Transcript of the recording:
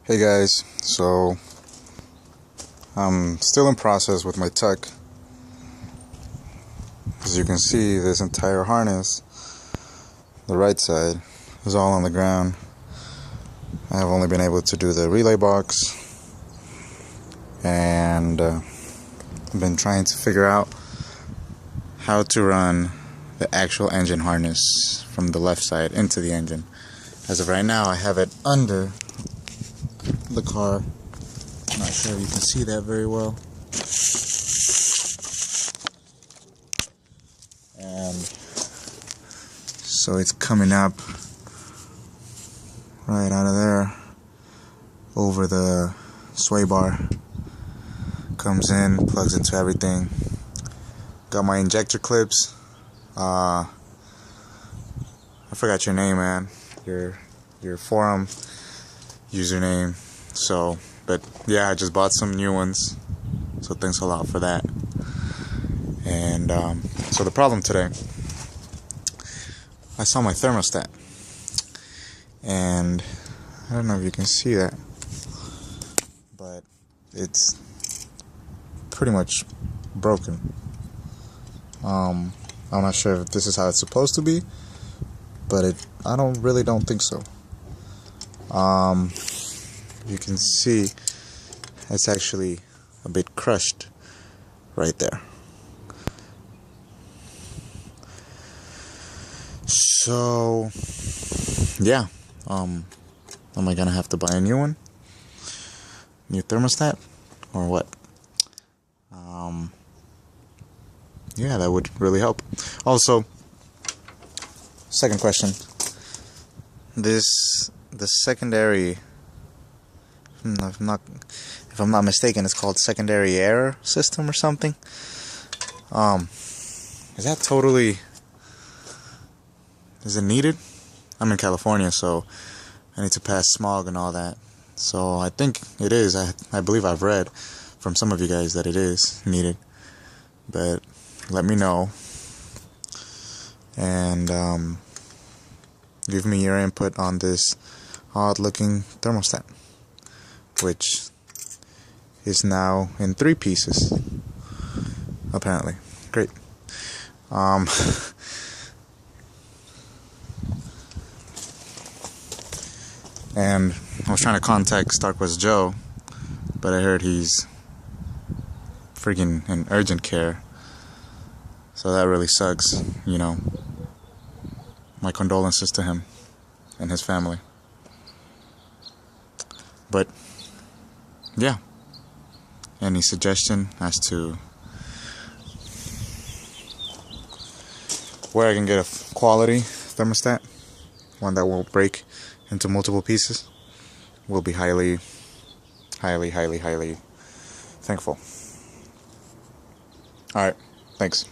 Hey guys, so I'm still in process with my tech. As you can see, this entire harness, the right side, is all on the ground. I have only been able to do the relay box, and I've been trying to figure out how to run the actual engine harness from the left side into the engine. As of right now, I have it under the car. I'm not sure if you can see that very well. And so it's coming up right out of there over the sway bar. Comes in, plugs into everything. Got my injector clips. I forgot your name, man. Your forum username. So, but yeah, I just bought some new ones. So thanks a lot for that. And so the problem today, I saw my thermostat, and I don't know if you can see that, but it's pretty much broken. I'm not sure if this is how it's supposed to be, but I don't think so. You can see it's actually a bit crushed right there. So yeah, am I gonna have to buy a new one? New thermostat? Or what? Yeah, that would really help. Also, second question. The secondary, if I'm not mistaken, it's called secondary air system or something. Is it needed? I'm in California, so I need to pass smog and all that. So I think it is. I believe I've read from some of you guys that it is needed. But let me know. And give me your input on this odd-looking thermostat, which is now in 3 pieces, apparently. Great. And I was trying to contact Conquest Joe, but I heard he's freaking in urgent care. So that really sucks, you know. My condolences to him and his family. But yeah, any suggestion as to where I can get a quality thermostat, one that won't break into multiple pieces, will be highly thankful. Alright, thanks.